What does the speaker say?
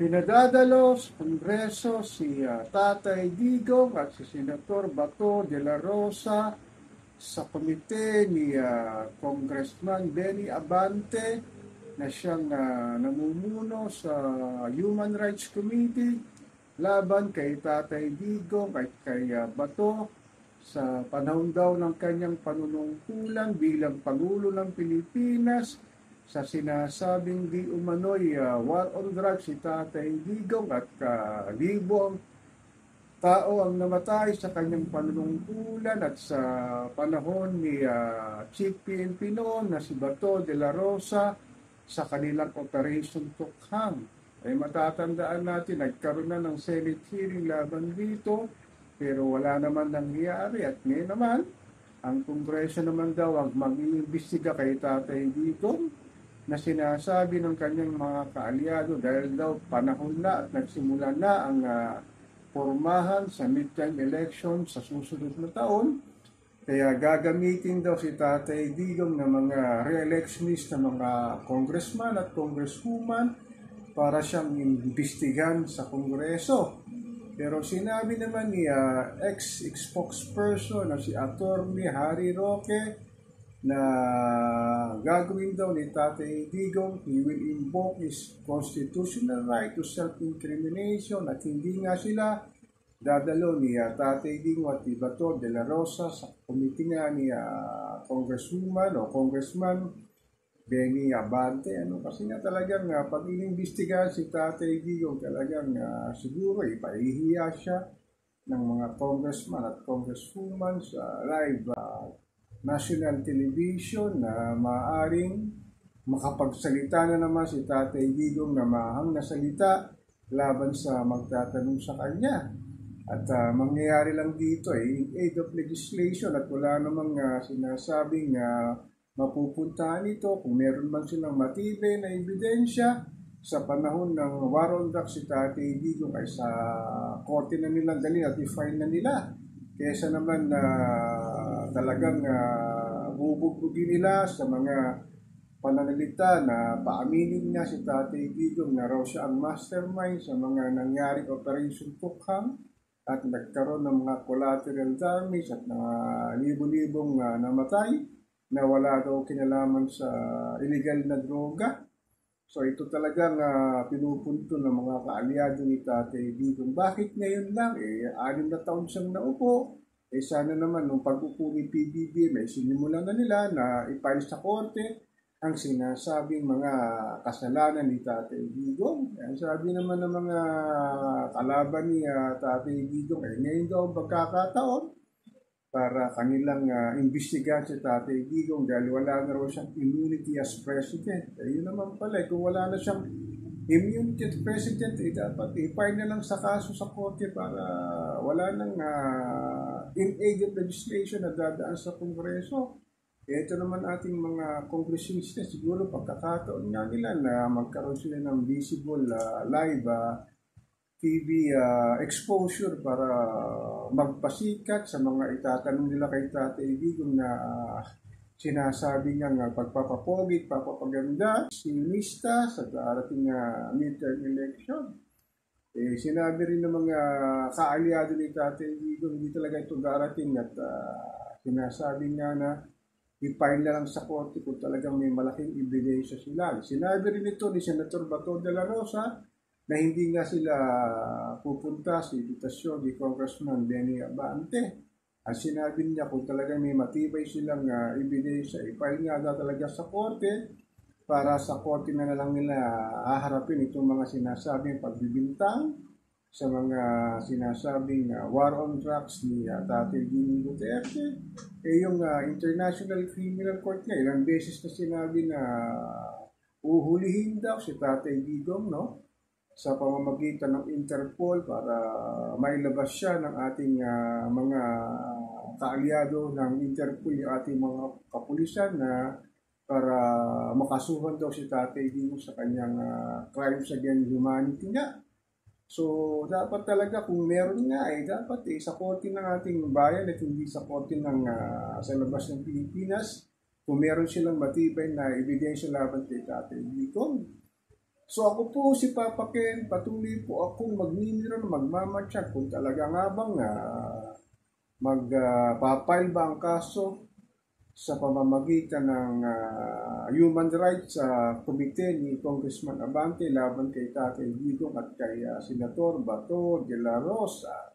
Pinadadalo sa Kongreso si Tatay Digong at si Senator Bato de la Rosa sa komite ni Congressman Benny Abante na siyang namumuno sa Human Rights Committee laban kay Tatay Digong at kay Bato sa panahon daw ng kanyang panunungkulan bilang Pangulo ng Pilipinas sa sinasabing di umano'y war on drugs si Tatay Digong at libong tao ang namatay sa kanyang panunungkulan at sa panahon ni Chief PNP noon na si Bato de la Rosa sa kanilang Operation Tukhang. Ay matatandaan natin, nagkaroon na ng Senate hearing laban dito pero wala naman nangyari at ngayon naman ang Kongreso naman daw ang mag-iimbestiga kay Tatay Digong na sinasabi ng kanyang mga kaalyado dahil daw panahon na at nagsimula na ang pormahan sa midterm election sa susunod na taon. Kaya gagamitin daw si Tatay Digong ng mga re-electionist na mga congressman at congresswoman para siyang imbestigan sa Kongreso. Pero sinabi naman ni ex-spokesperson na si Attorney Harry Roque na gagawin daw ni Tatay Digong, he will invoke his constitutional right to self-incrimination at hindi nga sila dadalo ni Tatay Digong at ni Bato de la Rosa sa committee nga ni Congresswoman o Congressman Benny Abante. Kasi nga talagang pag inimbestigahan si Tatay Digong talagang siguro ipahihiya siya ng mga congressman at congresswoman sa live national television na maaaring makapagsalita na naman si Tatay Digong na mahang na salita laban sa magtatanong sa kanya. At mangyayari lang dito in aid of legislation at wala namang sinasabing mapupuntahan ito kung meron man silang matibay na ebidensya sa panahon ng war on drugs si Tatay Digong ay sa korte na nilang dali at i-file na nila. Kesa naman talagang bubugbugin nila sa mga pananalita na paaminin niya si Tatay Digong na raw siya ang mastermind sa mga nangyaring Operation Tukhang at nagkaroon ng mga collateral damage at mga libo-libong namatay na wala daw kinalaman sa illegal na droga. So ito talagang pinupunto ng mga kaalyado ni Tatay Digong. Bakit ngayon lang? 6 na taon siyang naupo. Sana naman nung pag-upo ni PBB, may sinimulan na nila na ipile sa korte ang sinasabing mga kasalanan ni Tatay Digong. Ang sabi naman ng mga kalaban ni Tatay Digong, ngayon daw ang pagkakataon para kanilang imbestigahan si Tatay Digong dahil wala na raw siyang immunity as president. Yun naman pala, kung wala na siyang immunity as president, dapat i-file na lang sa kaso sa korte para wala nang in aid of legislation na dadaan sa Kongreso. Ito naman ating mga congressista, siguro pagkakataon nga nila na magkaroon sila ng visible live TV exposure para magpasikat sa mga itatanong nila kay Tatay Digong na sinasabi niya nga pagpapapogi, papapaganda, sinista sa darating na midterm election. Sinabi rin ng mga kaalyado ni Tatay Digong, hindi talaga ito darating at sinasabi nga na i-file na lang sa korte kung talagang may malaking ebidensya sila. Sinabi rin ito ni Senator Bato de la Rosa na hindi nga sila pupunta sa invitasyon ni Congressman Benny Abante. At sinabi niya kung talagang may matibay silang ebidensya, i-file nga talaga sa korte para sa korte na lang nila haharapin itong mga sinasabing pagbibintang sa mga sinasabing war on drugs ni Tatay Digong Duterte. Yung International Criminal Court nga, ilang beses na sinabi na uhulihin daw si Tatay Digong, no? Sa pamamagitan ng Interpol para mailabas siya ng ating mga kaalyado ng Interpol, yung ating mga kapulisan na para makasuhan daw si Tatay Digong sa kanyang crimes against humanity nga. So, dapat talaga kung meron nga dapat sa korte ng ating bayan at hindi sa korte ng sa labas ng Pilipinas kung meron silang matibay na ebidensya laban kay Tatay Digong. So ako po si Papa Ken, patuloy po akong magninira na magmamatsyag kung talaga nga bang magpapile ba ang kaso sa pamamagitan ng Human Rights Committee ni Congressman Abante laban kay Tatay Digong at kay Senator Bato de la Rosa.